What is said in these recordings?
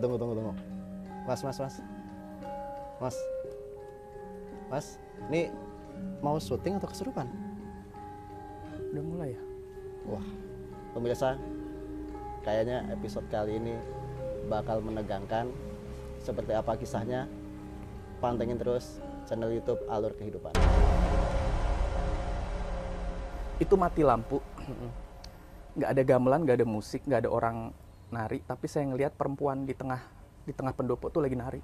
tunggu. Mas. Ini mau syuting atau kesurupan? Udah mulai ya? Wah, pemirsa, kayaknya episode kali ini bakal menegangkan. Seperti apa kisahnya? Pantengin terus channel YouTube Alur Kehidupan. Itu mati lampu. Nggak ada gamelan, nggak ada musik, nggak ada orang nari, tapi saya ngelihat perempuan di tengah pendopo tuh lagi nari.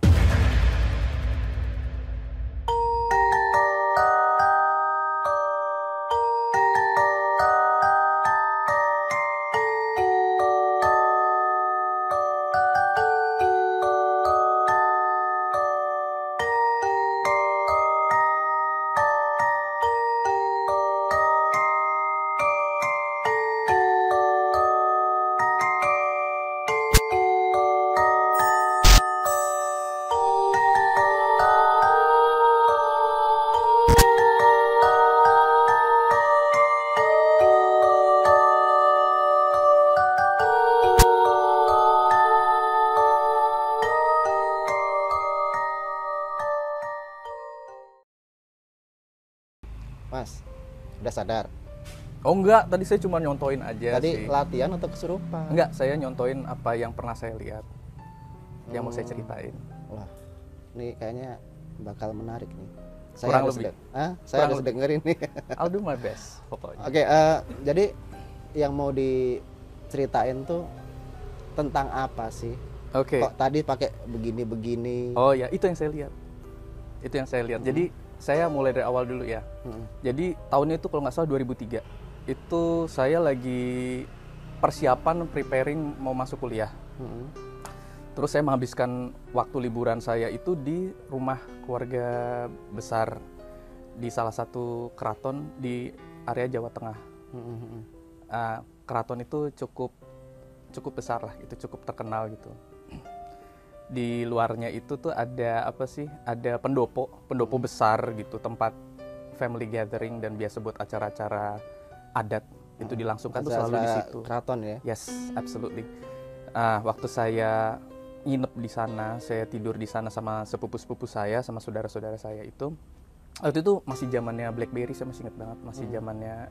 Mas, udah sadar? Oh enggak, tadi saya cuma nyontoin aja Tadi sih. latihan atau kesurupan? Enggak, saya nyontoin apa yang pernah saya lihat, yang mau saya ceritain. Wah, ini kayaknya bakal menarik nih. Kurang harus lebih. Saya harus dengerin nih. I'll do my best pokoknya. Oke, jadi yang mau diceritain tuh tentang apa sih? Oke. Kok tadi pakai begini-begini? Oh ya, itu yang saya lihat. Jadi saya mulai dari awal dulu ya. Jadi tahunnya itu kalau nggak salah 2003. Itu saya lagi persiapan preparing mau masuk kuliah. Terus saya menghabiskan waktu liburan saya itu di rumah keluarga besar di salah satu keraton di area Jawa Tengah. Keraton itu cukup besar lah, itu cukup terkenal gitu. Di luarnya itu tuh ada apa sih? Ada pendopo besar gitu, tempat family gathering dan biasa buat acara-acara adat itu dilangsungkan tuh selalu di situ. Keraton ya? Yes, absolutely. Waktu saya nginep di sana, saya tidur di sana sama sepupu-sepupu saya, sama saudara-saudara saya itu. Waktu itu masih zamannya BlackBerry, saya masih ingat banget, masih zamannya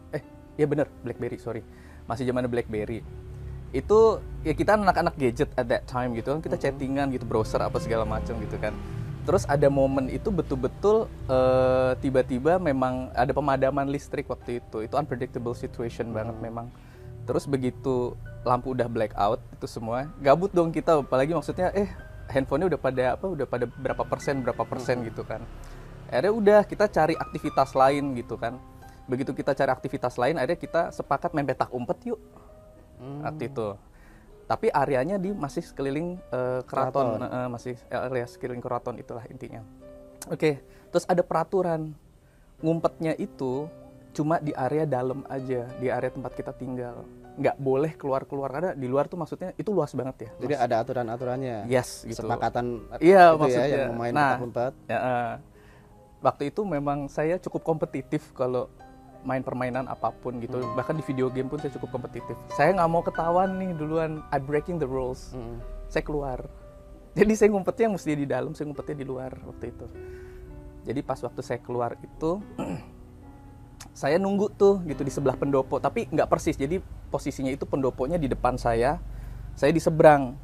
ya bener BlackBerry, sorry. Masih zamannya BlackBerry. Itu ya kita anak-anak gadget at that time gitu kan, kita chattingan gitu, browser apa segala macam gitu kan. Terus ada momen itu betul-betul tiba-tiba memang ada pemadaman listrik waktu itu unpredictable situation banget memang. Terus begitu lampu udah black out itu semua, gabut dong kita, apalagi maksudnya handphonenya udah pada berapa persen gitu kan. Akhirnya udah kita cari aktivitas lain gitu kan. Begitu kita cari aktivitas lain, akhirnya kita sepakat main petak umpet yuk. Waktu itu. Tapi areanya masih sekeliling keraton, masih area sekeliling keraton, itulah intinya. Oke, terus ada peraturan ngumpetnya itu cuma di area dalam aja, di area tempat kita tinggal. Nggak boleh keluar-keluar, karena di luar tuh maksudnya itu luas banget ya. Jadi ada aturan-aturannya. Yes, gitu. Sepakatan iya, itu maksudnya, ya yang main petak umpet. Waktu itu memang saya cukup kompetitif kalau main permainan apapun gitu, bahkan di video game pun saya cukup kompetitif. Saya nggak mau ketahuan nih duluan, I breaking the rules. Saya keluar. Jadi saya ngumpetnya mesti di dalam, saya ngumpetnya di luar waktu itu. Jadi pas waktu saya keluar itu, saya nunggu tuh gitu di sebelah pendopo, tapi nggak persis. Jadi posisinya itu pendoponya di depan saya di seberang.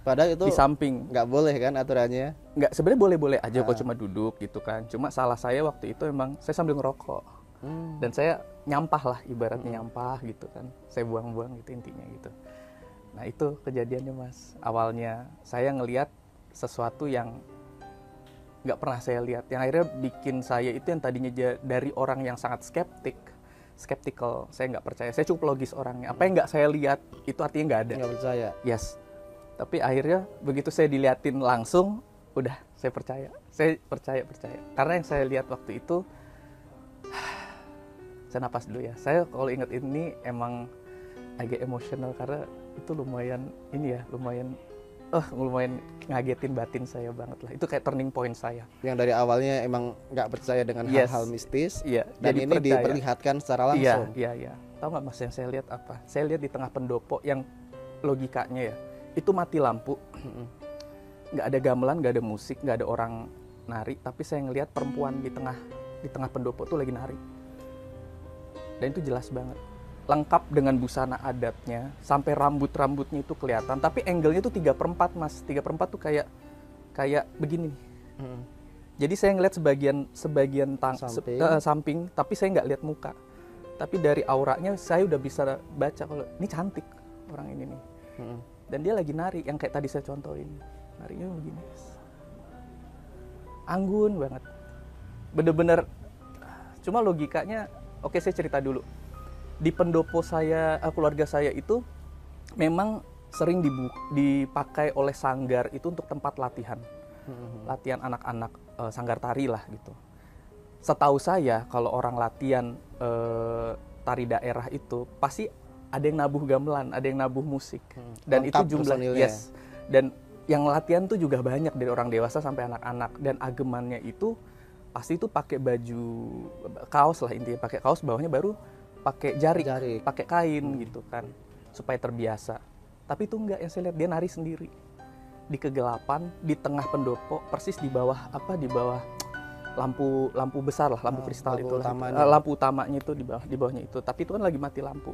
Padahal itu di samping. Nggak boleh kan aturannya? Nggak, sebenarnya boleh-boleh aja kok cuma duduk gitu kan. Cuma salah saya waktu itu emang saya sambil ngerokok. Dan saya nyampah lah, ibaratnya nyampah gitu kan, saya buang-buang gitu intinya gitu. Nah itu kejadiannya Mas. Awalnya saya ngelihat sesuatu yang nggak pernah saya lihat, yang akhirnya bikin saya itu yang tadinya dari orang yang sangat skeptical, saya nggak percaya, saya cukup logis orangnya. Apa yang nggak saya lihat itu artinya nggak ada. Nggak percaya. Yes. Tapi akhirnya begitu saya diliatin langsung, udah saya percaya. Karena yang saya lihat waktu itu, saya napas dulu ya. Saya kalau inget ini emang agak emosional karena itu lumayan ngagetin batin saya banget lah. Itu kayak turning point saya. Yang dari awalnya emang nggak percaya dengan hal-hal mistis, dan ini percaya. Diperlihatkan secara langsung. Iya. Tahu nggak Mas yang saya lihat apa? Saya lihat di tengah pendopo yang logikanya ya, itu mati lampu. nggak ada gamelan, nggak ada musik, nggak ada orang nari, tapi saya ngelihat perempuan di tengah pendopo tuh lagi nari. Dan itu jelas banget, lengkap dengan busana adatnya, sampai rambutnya itu kelihatan, tapi angle-nya tuh 3/4 Mas. 3/4 tuh kayak begini. Jadi saya ngeliat sebagian samping, tapi saya nggak lihat muka. Tapi dari auranya saya udah bisa baca kalau ini cantik orang ini nih. Dan dia lagi nari, yang kayak tadi saya contohin. Narinya begini. Anggun banget. Bener-bener, cuma logikanya, oke saya cerita dulu. Di pendopo saya, keluarga saya itu memang sering dipakai oleh sanggar itu untuk tempat latihan. Latihan anak-anak sanggar tari lah gitu. Setahu saya kalau orang latihan tari daerah itu pasti ada yang nabuh gamelan, ada yang nabuh musik. Dan Lengkap itu jumlah yes. Dan yang latihan tuh juga banyak dari orang dewasa sampai anak-anak, dan agemannya itu pasti itu pakai baju kaos lah, intinya pakai kaos, bawahnya baru pakai jarik. Pakai kain gitu kan supaya terbiasa. Tapi itu enggak, yang saya lihat dia nari sendiri di kegelapan di tengah pendopo, persis di bawah lampu besar lah, lampu kristal itu lampu utamanya itu di bawahnya itu, tapi itu kan lagi mati lampu.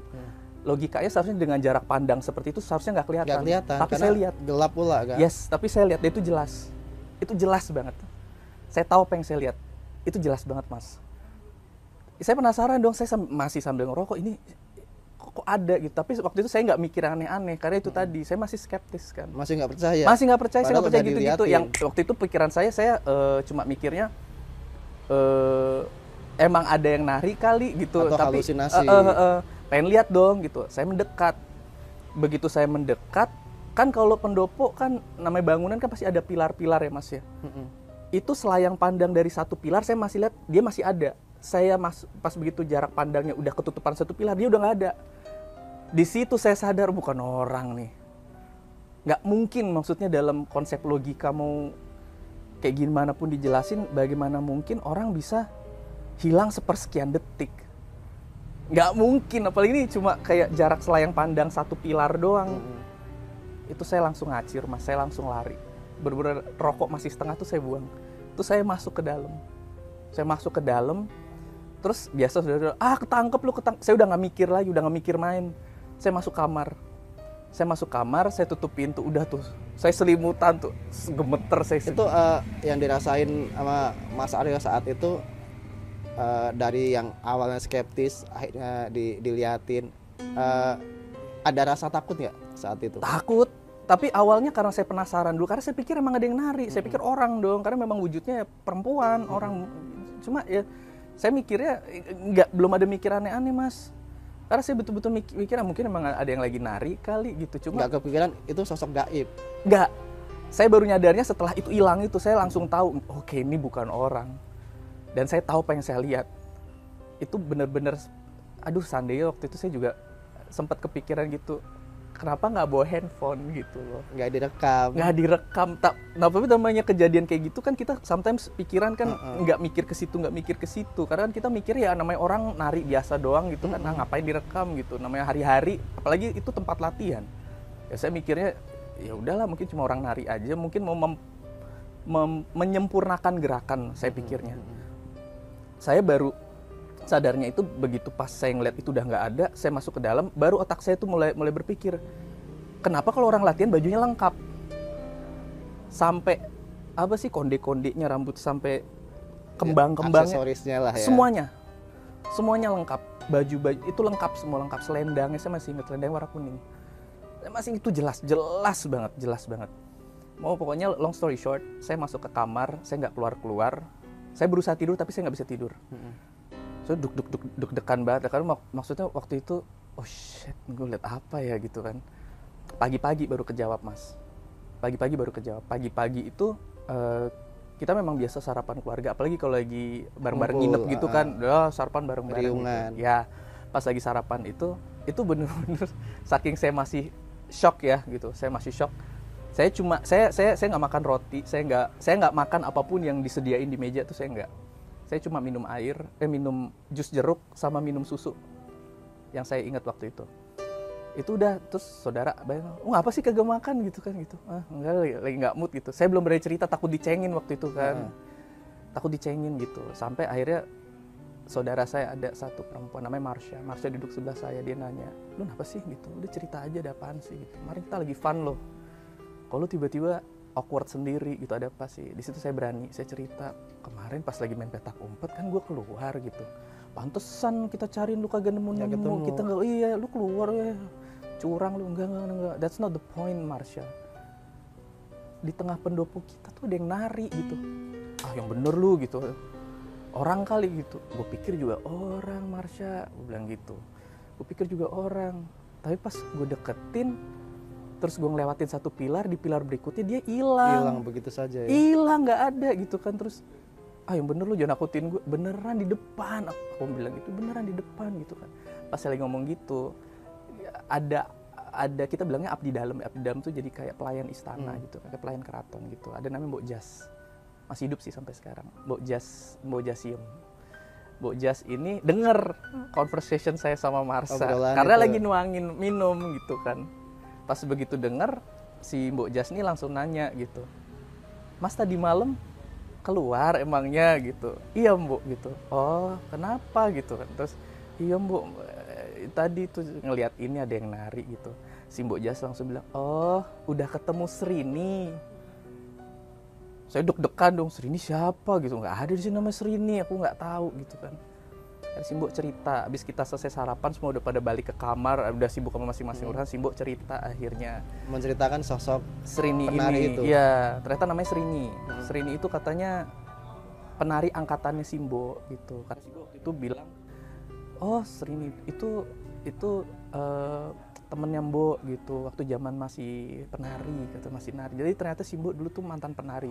Logikanya seharusnya dengan jarak pandang seperti itu seharusnya nggak kelihatan, tapi saya lihat gelap pula kan. Yes, tapi saya lihat itu jelas banget. Saya tahu apa yang saya lihat, itu jelas banget Mas. Saya penasaran dong, saya masih sambil ngerokok, ini kok ada gitu. Tapi waktu itu saya nggak mikir aneh-aneh, karena itu tadi saya masih skeptis kan. Masih nggak percaya. Saya nggak percaya gitu-gitu. Yang waktu itu pikiran saya cuma mikirnya emang ada yang nari kali gitu. Atau tapi halusinasi. Pengen lihat dong gitu. Saya mendekat. Begitu saya mendekat, kan kalau pendopo kan namanya bangunan kan pasti ada pilar-pilar ya Mas ya. Itu selayang pandang dari satu pilar saya masih lihat dia masih ada. Saya pas begitu jarak pandangnya udah ketutupan satu pilar, dia udah nggak ada. Di situ saya sadar bukan orang nih. Nggak mungkin, maksudnya dalam konsep logika mau kayak gimana pun dijelasin, bagaimana mungkin orang bisa hilang sepersekian detik. Nggak mungkin, apalagi ini cuma kayak jarak selayang pandang satu pilar doang. Itu saya langsung ngacir Mas, saya langsung lari. Bener-bener rokok masih setengah tuh saya buang. Itu saya masuk ke dalam. Terus biasa sudah ketangkep lu. Saya udah nggak mikir lagi, udah nggak mikir main. Saya masuk kamar, saya tutup pintu, udah tuh. Saya selimutan tuh, gemeter saya. Itu yang dirasain sama Mas Aryo saat itu, dari yang awalnya skeptis, akhirnya diliatin, ada rasa takut nggak saat itu? Takut, tapi awalnya karena saya penasaran dulu, karena saya pikir emang ada yang nari, saya pikir orang dong, karena memang wujudnya perempuan, orang. Cuma ya saya mikirnya belum ada mikir aneh-aneh Mas, karena saya betul-betul mikir mungkin emang ada yang lagi nari kali gitu. Cuma nggak kepikiran itu sosok gaib? Nggak, saya baru nyadarnya setelah itu hilang itu, saya langsung tahu, oke, ini bukan orang. Dan saya tahu apa yang saya lihat. Itu benar-benar, seandainya waktu itu saya juga sempat kepikiran gitu, kenapa nggak bawa handphone gitu loh. Nggak direkam. Tapi namanya kejadian kayak gitu kan kita sometimes pikiran kan nggak mikir ke situ. Karena kan kita mikir ya namanya orang nari biasa doang gitu kan, ngapain direkam gitu. Namanya hari-hari, apalagi itu tempat latihan. Ya saya mikirnya, ya udahlah mungkin cuma orang nari aja, mungkin mau menyempurnakan gerakan, saya pikirnya. Saya baru sadarnya itu begitu pas saya ngeliat itu udah nggak ada, saya masuk ke dalam, baru otak saya tuh mulai berpikir, kenapa kalau orang latihan bajunya lengkap, sampai apa sih konde-kondenya, rambut sampai kembang-kembangnya, aksesorisnya lah ya, semuanya lengkap, baju itu lengkap semua, lengkap. Selendangnya saya masih ingat, selendang warna kuning, saya masih itu jelas banget. Mau pokoknya long story short, saya masuk ke kamar, saya nggak keluar. Saya berusaha tidur tapi saya nggak bisa tidur. So deg-degan banget, karena maksudnya waktu itu, oh shit, gue liat apa ya gitu kan. Pagi-pagi baru kejawab Mas. Pagi-pagi itu kita memang biasa sarapan keluarga, apalagi kalau lagi bareng-bareng nginep gitu kan, sarapan bareng-bareng gitu. Ya, pas lagi sarapan itu bener-bener saking saya masih shock ya gitu, saya masih shock. Saya nggak makan roti, saya nggak makan apapun yang disediain di meja tuh, saya nggak. Saya cuma minum minum jus jeruk sama minum susu. Yang saya ingat waktu itu. Itu udah, terus saudara bayang, apa sih kagak makan gitu kan gitu. Enggak, lagi nggak mood gitu. Saya belum berani cerita, takut dicengin waktu itu kan. Takut dicengin gitu. Sampai akhirnya saudara saya ada satu perempuan namanya Marsha duduk sebelah saya, dia nanya, lu kenapa sih gitu, udah cerita aja, ada apaan sih gitu, kemarin kita lagi fun loh, kalau tiba-tiba awkward sendiri gitu, ada apa sih. Di situ saya berani, saya cerita, kemarin pas lagi main petak umpet kan gue keluar gitu, pantesan kita cariin lu kagak nemu, kita nggak, iya lu keluar ya, curang lu, enggak, that's not the point Marsha. Di tengah pendopo kita tuh ada yang nari gitu, yang bener lu gitu, orang kali gitu. Gue pikir juga orang, Marsha, gue bilang gitu. Gue pikir juga orang. Tapi pas gue deketin, terus gue ngelewatin satu pilar, di pilar berikutnya dia hilang. Hilang begitu saja ya? Hilang, nggak ada gitu kan. Terus, yang bener lu jangan nakutin gue. Beneran di depan. Aku bilang gitu, beneran di depan gitu kan. Pas saya lagi ngomong gitu, ada kita bilangnya abdi dalam. Abdi dalam tuh jadi kayak pelayan istana gitu, kayak pelayan keraton gitu. Ada namanya Mbok Jas. Masih hidup sih sampai sekarang, Mbok Jasiem. Mbok Jas ini denger conversation saya sama Marsha, karena itu lagi nuangin minum gitu kan. Pas begitu denger, si Mbok Jas ini langsung nanya gitu, Mas tadi malam keluar emangnya gitu? Iya Mbok gitu. Oh kenapa gitu kan? Terus iya Mbok, tadi tuh ngelihat ini ada yang nari gitu. Si Mbok Jas langsung bilang, oh udah ketemu Srini. Saya deg-degan dong, Srini siapa gitu, nggak ada di sini namanya Srini, aku nggak tahu gitu kan. Si Mbok cerita, abis kita selesai sarapan semua udah pada balik ke kamar, udah sibuk sama masing-masing urusan. Si Mbok cerita akhirnya menceritakan sosok Srini ini itu. Ya ternyata namanya Srini. Srini itu katanya penari angkatannya si Mbok gitu. Karena si Mbok waktu itu bilang, oh Srini itu temennya Mbok gitu, waktu zaman masih penari, kata masih nari. Jadi ternyata si Mbok dulu tuh mantan penari.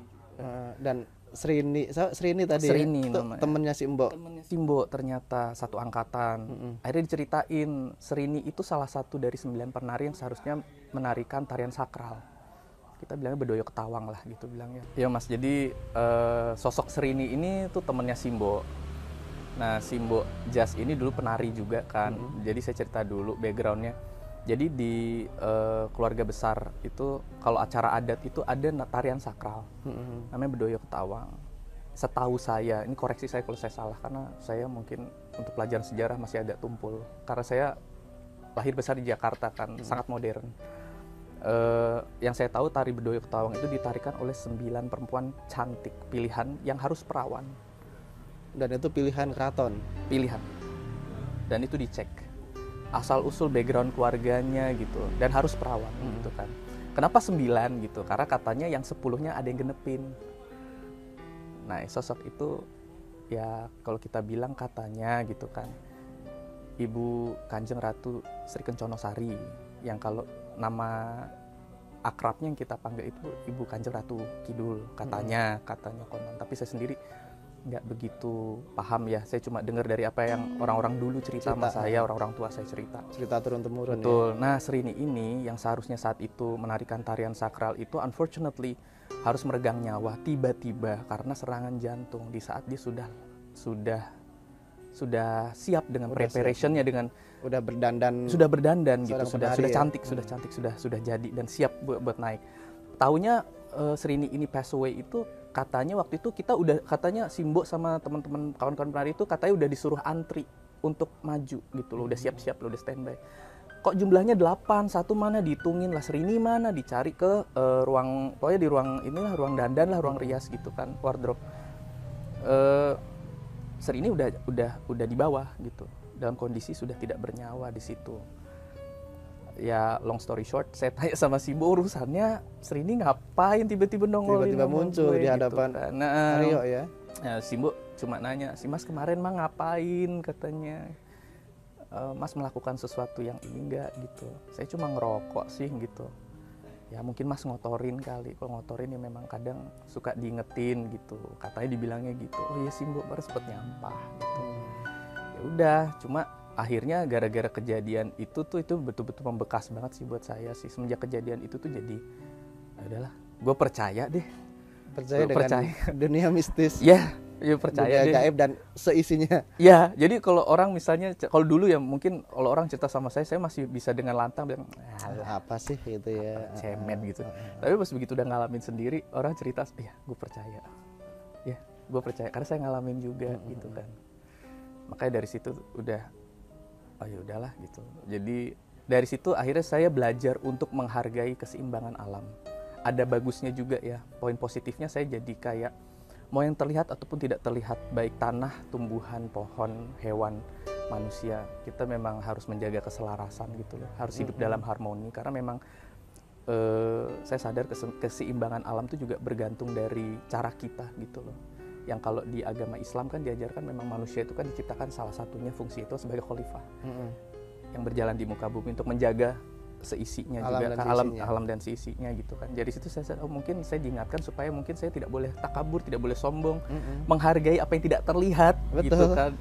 Dan Srini tadi Srini ya, temennya si Mbok. Temennya si Mbok ternyata satu angkatan. Akhirnya diceritain, Srini itu salah satu dari 9 penari yang seharusnya menarikan tarian sakral. Kita bilangnya Bedoyo Ketawang lah gitu bilangnya. Ya Mas, jadi sosok Srini ini tuh temennya si Mbok. Nah si Mbok Jas ini dulu penari juga kan. Jadi saya cerita dulu backgroundnya. Jadi di keluarga besar itu kalau acara adat itu ada tarian sakral, namanya Bedoyo Ketawang. Setahu saya, ini koreksi saya kalau saya salah karena saya mungkin untuk pelajaran sejarah masih agak tumpul. Karena saya lahir besar di Jakarta kan, sangat modern. Yang saya tahu tari Bedoyo Ketawang itu ditarikan oleh 9 perempuan cantik pilihan yang harus perawan. Dan itu pilihan keraton. Pilihan. Dan itu dicek asal usul background keluarganya gitu, dan harus perawan gitu kan. Kenapa 9 gitu? Karena katanya yang 10-nya ada yang genepin. Nah sosok itu ya kalau kita bilang katanya gitu kan, Ibu Kanjeng Ratu Sri Kenconosari, yang kalau nama akrabnya yang kita panggil itu Ibu Kanjeng Ratu Kidul katanya konon. Tapi saya sendiri nggak begitu paham ya, saya cuma dengar dari apa yang orang-orang dulu cerita sama saya, orang-orang tua saya cerita turun-temurun. Betul. Ya? Nah Srini ini yang seharusnya saat itu menarikan tarian sakral itu unfortunately harus meregang nyawa tiba-tiba karena serangan jantung di saat dia sudah siap dengan preparationnya, dengan sudah berdandan gitu, sudah cantik, sudah jadi dan siap buat naik. Taunya Srini ini pass away itu katanya waktu itu kita udah, katanya si Mbok sama teman-teman kawan-kawan penari itu katanya udah disuruh antri untuk maju gitu loh, udah siap-siap loh, udah standby. Kok jumlahnya 8, satu mana dihitungin lah, Srini mana, dicari ke ruang, pokoknya di ruang inilah, ruang dandan lah, ruang rias gitu kan, wardrobe. Srini udah di bawah gitu, dalam kondisi sudah tidak bernyawa di situ. Ya long story short, saya tanya sama si Mbok urusannya Srini ngapain tiba-tiba nongolin, tiba-tiba muncul di hadapan gitu kan. Aryo ya. Nah, si Mbok cuma nanya, si Mas kemarin mah ngapain katanya. Mas melakukan sesuatu yang ini enggak gitu. Saya cuma ngerokok sih gitu. Ya mungkin Mas ngotorin kali. Kalau ngotorin ya memang kadang suka diingetin gitu. Katanya dibilangnya gitu. Oh iya sih Mbok, baru sempet nyampah gitu. Ya udah, cuma akhirnya gara-gara kejadian itu betul-betul membekas banget sih buat saya sih. Semenjak kejadian itu tuh jadi udahlah, gue percaya deh. Percaya dengan dunia mistis. Ya, Ya percaya dunia deh. gaib dan seisinya. Ya, jadi kalau orang misalnya, kalau dulu ya mungkin kalau orang cerita sama saya masih bisa dengan lantang bilang, alah, Apa sih gitu ya. cemen gitu. Tapi pas begitu udah ngalamin sendiri, orang cerita, ya gue percaya. Ya, gue percaya karena saya ngalamin juga gitu kan. Makanya dari situ udah, oh ya udahlah gitu. Jadi dari situ akhirnya saya belajar untuk menghargai keseimbangan alam. Ada bagusnya juga ya, poin positifnya saya jadi kayak mau yang terlihat ataupun tidak terlihat, baik tanah, tumbuhan, pohon, hewan, manusia, kita memang harus menjaga keselarasan gitu loh, harus hidup dalam harmoni karena memang saya sadar keseimbangan alam itu juga bergantung dari cara kita gitu loh. Yang kalau di agama Islam kan diajarkan memang manusia itu kan diciptakan salah satunya fungsi itu sebagai khalifah yang berjalan di muka bumi untuk menjaga seisinya Alam juga dan alam dan seisinya gitu kan. Dari situ saya mungkin saya diingatkan supaya mungkin saya tidak boleh takabur, tidak boleh sombong, menghargai apa yang tidak terlihat. Betul. Gitu kan.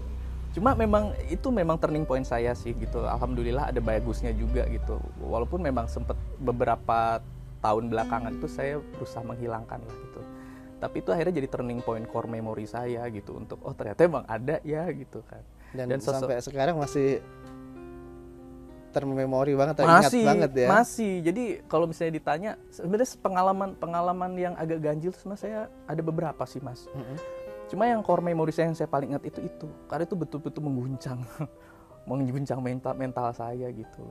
Cuma memang itu memang turning point saya sih gitu. Alhamdulillah ada bagusnya juga gitu. Walaupun memang sempat beberapa tahun belakangan itu saya berusaha menghilangkan lah gitu. Tapi itu akhirnya jadi turning point core memory saya gitu untuk oh ternyata emang ada ya gitu kan. Dan sampai sekarang masih termemori banget, teringat banget ya. Masih. Jadi kalau misalnya ditanya, sebenarnya pengalaman yang agak ganjil sebenarnya saya ada beberapa sih mas. Cuma yang core memory saya yang saya paling ingat itu, karena itu betul-betul mengguncang mental saya gitu.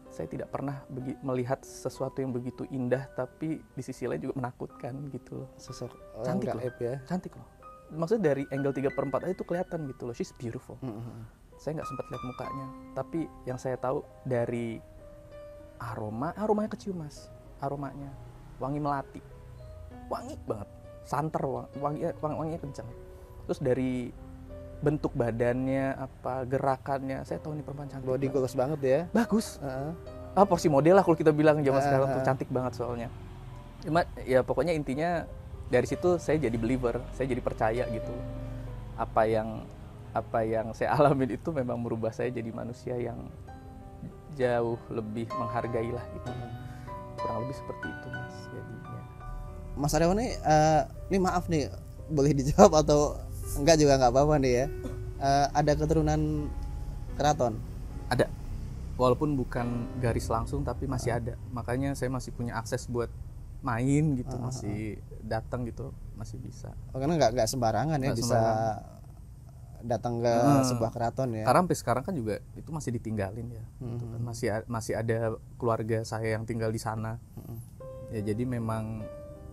Saya tidak pernah melihat sesuatu yang begitu indah, tapi di sisi lain juga menakutkan gitu loh. Sosok Cantik gaib loh. ya. Cantik loh. Maksudnya dari angle 3/4 aja itu kelihatan gitu loh. She's beautiful. Saya nggak sempat lihat mukanya, tapi yang saya tahu dari aromanya kecium mas, aromanya wangi melati, wangi banget, santer, wanginya kencang. Terus dari bentuk badannya, apa gerakannya, saya tahu ini perempuan cantik. Body goals banget ya. Bagus. Porsi model lah kalau kita bilang zaman sekarang tuh cantik banget soalnya. Cuma ya pokoknya intinya dari situ saya jadi believer, saya jadi percaya gitu. Apa yang saya alamin itu memang merubah saya jadi manusia yang jauh lebih menghargai lah gitu. Kurang lebih seperti itu mas jadinya. Mas Aryawan ini maaf nih, boleh dijawab atau enggak juga nggak apa-apa nih ya. Ada keturunan keraton? Ada, walaupun bukan garis langsung tapi masih ada. Makanya saya masih punya akses buat main gitu, masih datang gitu, masih bisa. Karena nggak sembarangan ya bisa datang ke sebuah keraton ya. Karena sampai sekarang kan juga itu masih ditinggalin ya. Gitu kan. Masih ada keluarga saya yang tinggal di sana. Ya jadi memang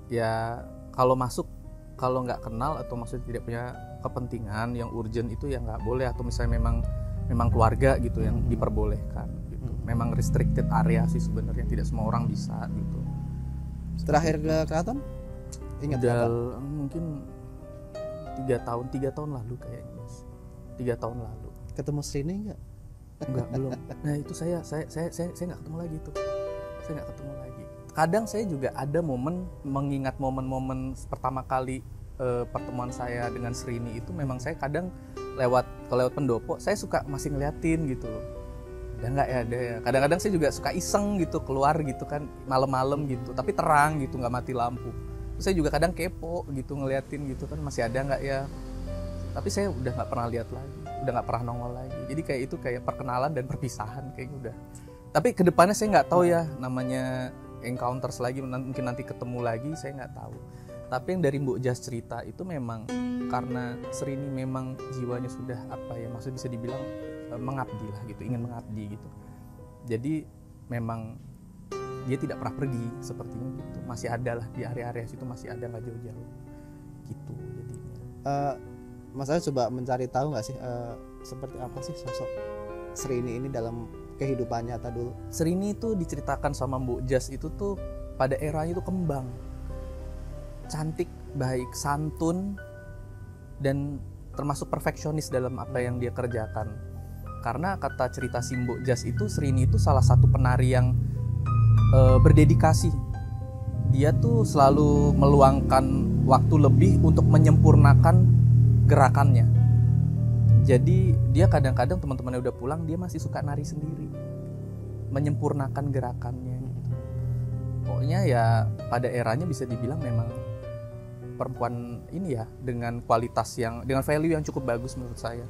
ya kalau masuk, kalau nggak kenal atau maksudnya tidak punya kepentingan yang urgent itu ya nggak boleh, atau misalnya memang keluarga gitu yang diperbolehkan gitu. Memang restricted area sih sebenarnya, tidak semua orang bisa gitu. Terakhir ke keraton? Ingat udah mungkin 3 tahun lalu kayaknya mas. 3 tahun lalu. Ketemu Srini nggak? Enggak, belum. Nah itu saya nggak ketemu lagi tuh. Saya nggak ketemu lagi. Kadang saya juga ada momen mengingat momen-momen pertama kali pertemuan saya dengan Srini itu, memang saya kadang lewat pendopo saya suka masih ngeliatin gitu loh. Ada ya. Kadang-kadang saya juga suka iseng gitu keluar gitu kan malam-malam gitu, tapi terang gitu, nggak mati lampu. Terus saya juga kadang kepo gitu ngeliatin gitu kan masih ada nggak ya. Tapi saya udah nggak pernah lihat lagi, udah nggak pernah nongol lagi. Jadi kayak itu kayak perkenalan dan perpisahan kayaknya udah. Tapi kedepannya saya nggak tahu ya, namanya encounters lagi, mungkin nanti ketemu lagi, saya nggak tahu. Tapi yang dari Mbok Jas cerita itu memang karena Srini memang jiwanya sudah maksud bisa dibilang mengabdi lah gitu, ingin mengabdi gitu. Jadi memang dia tidak pernah pergi sepertinya gitu, masih ada lah di area-area situ, masih ada, nggak jauh-jauh gitu jadinya. Mas Arya coba mencari tahu nggak sih seperti apa sih sosok Srini ini dalam kehidupan nyata dulu? Srini itu diceritakan sama Mbok Jas itu tuh pada eranya itu kembang, cantik, baik, santun, dan termasuk perfeksionis dalam apa yang dia kerjakan. Karena kata cerita si Mbok Jas itu, Srini itu salah satu penari yang berdedikasi. Dia tuh selalu meluangkan waktu lebih untuk menyempurnakan gerakannya. Jadi dia kadang-kadang teman-temannya udah pulang, dia masih suka nari sendiri, menyempurnakan gerakannya gitu. Pokoknya ya pada eranya bisa dibilang memang perempuan ini ya dengan kualitas dengan value yang cukup bagus menurut saya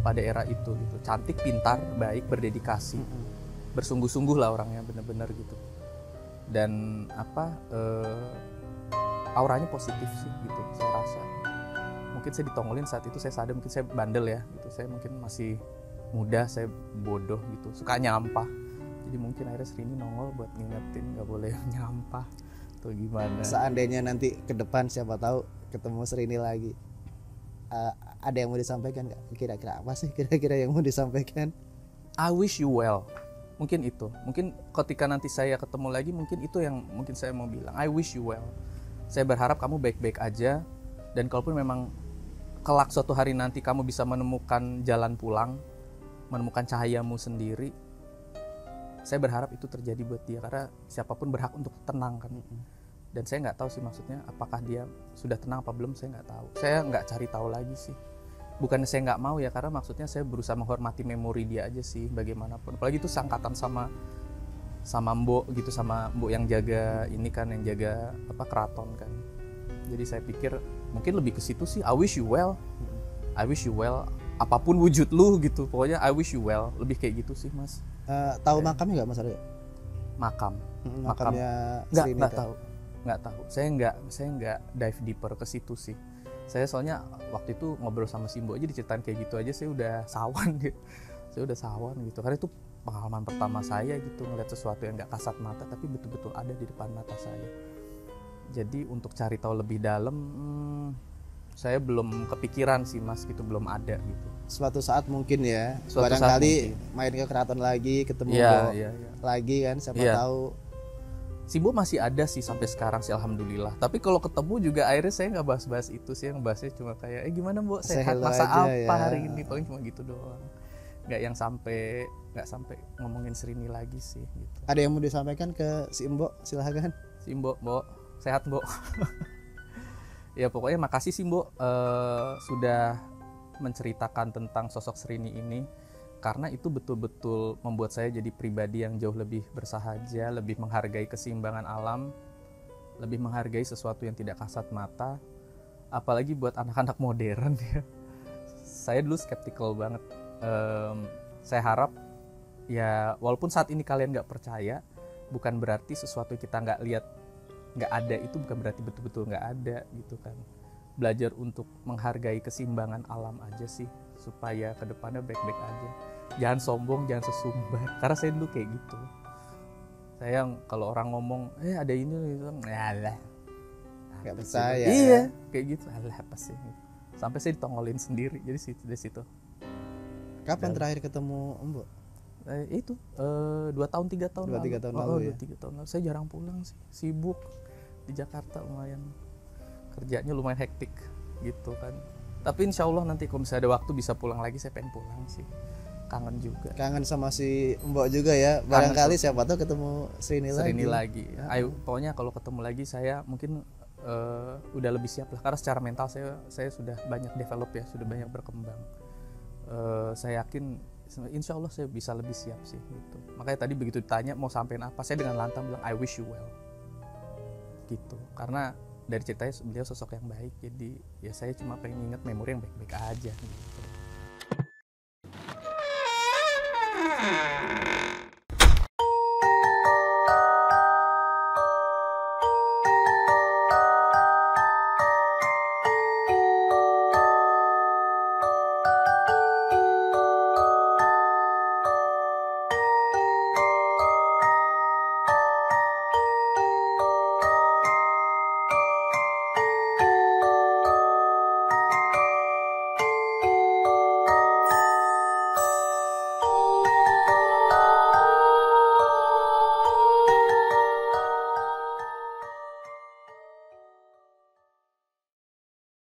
pada era itu gitu. Cantik, pintar, baik, berdedikasi, bersungguh-sungguh lah orangnya bener-bener gitu. Dan auranya positif sih gitu saya rasa. Mungkin saya ditongolin saat itu, saya sadar mungkin saya bandel ya gitu, saya mungkin masih muda, saya bodoh gitu, suka nyampah. Jadi mungkin akhirnya Srini nongol buat ngingetin nggak boleh nyampah atau gimana. Seandainya nanti ke depan siapa tahu ketemu Srini lagi, ada yang mau disampaikan nggak? Kira-kira apa sih kira-kira yang mau disampaikan? I wish you well. Mungkin itu. Mungkin ketika nanti saya ketemu lagi, mungkin itu yang mungkin saya mau bilang. I wish you well. Saya berharap kamu baik-baik aja. Dan kalaupun memang kelak suatu hari nanti kamu bisa menemukan jalan pulang, menemukan cahayamu sendiri, saya berharap itu terjadi buat dia. Karena siapapun berhak untuk tenang kan. Dan saya nggak tahu sih maksudnya apakah dia sudah tenang apa belum, saya nggak tahu. Saya nggak cari tahu lagi sih. Bukannya saya nggak mau ya, karena maksudnya saya berusaha menghormati memori dia aja sih bagaimanapun. Apalagi itu sangkatan sama Mbok gitu, sama Mbok yang jaga ini kan, yang jaga keraton kan. Jadi saya pikir mungkin lebih ke situ sih. I wish you well. I wish you well. Apapun wujud lu gitu. Pokoknya I wish you well. Lebih kayak gitu sih, Mas. Tahu makamnya nggak Mas Aryo? Makam. Makamnya Srini nggak tahu. Nggak tahu. Saya nggak dive deeper ke situ sih. Saya soalnya waktu itu ngobrol sama Simbo aja diceritain kayak gitu aja, saya udah sawan gitu. Saya udah sawan gitu. Karena itu pengalaman pertama saya gitu, ngeliat sesuatu yang nggak kasat mata tapi betul-betul ada di depan mata saya. Jadi untuk cari tahu lebih dalam, saya belum kepikiran sih Mas gitu, belum ada gitu. Suatu saat mungkin ya, Suatu barangkali saat main ke keraton lagi, ketemu Iya. lagi kan, siapa Iya. tahu. Simbo masih ada sih sampai sekarang sih alhamdulillah. Tapi kalau ketemu juga akhirnya saya nggak bahas-bahas itu sih, yang bahasnya cuma kayak gimana Mbok, Say sehat, hello masa aja apa ya. hari ini, paling cuma gitu doang. Nggak sampai ngomongin Srini lagi sih gitu. Ada yang mau disampaikan ke si Mbok? Silahkan. Simbo, Mbok, sehat Mbok. Ya pokoknya makasih sih Mbok sudah menceritakan tentang sosok Srini ini. Karena itu betul-betul membuat saya jadi pribadi yang jauh lebih bersahaja, lebih menghargai keseimbangan alam, lebih menghargai sesuatu yang tidak kasat mata, apalagi buat anak-anak modern ya. Saya dulu skeptikal banget. Saya harap ya walaupun saat ini kalian nggak percaya, bukan berarti sesuatu yang kita nggak lihat, nggak ada itu bukan berarti betul-betul nggak ada gitu kan. Belajar untuk menghargai keseimbangan alam aja sih, supaya kedepannya baik-baik aja. Jangan sombong, jangan sesumbar. Karena saya dulu kayak gitu. Saya kalau orang ngomong, ada ini gitu, alah, Nggak percaya. Iya, kayak gitu. Alah apa sih? Sampai saya ditongolin sendiri. Jadi dari situ. Kapan terakhir ketemu Mbok? Itu 2 tahun 3 tahun 2-3 tahun lalu ya? 2-3 tahun lalu. Saya jarang pulang sih, sibuk di Jakarta lumayan. Kerjanya lumayan hektik gitu kan. Tapi insya Allah nanti kalau misalnya ada waktu bisa pulang lagi, saya pengen pulang sih. Kangen juga. Kangen sama si Mbok juga ya. Barangkali siapa tahu ketemu Srini lagi. Ayo, pokoknya kalau ketemu lagi saya mungkin udah lebih siap lah. Karena secara mental saya sudah banyak develop ya, sudah banyak berkembang. Saya yakin insya Allah saya bisa lebih siap sih gitu. Makanya tadi begitu ditanya mau sampein apa, saya dengan lantang bilang I wish you well gitu. Karena dari ceritanya beliau sosok yang baik, jadi ya saya cuma pengen ingat memori yang baik-baik aja gitu.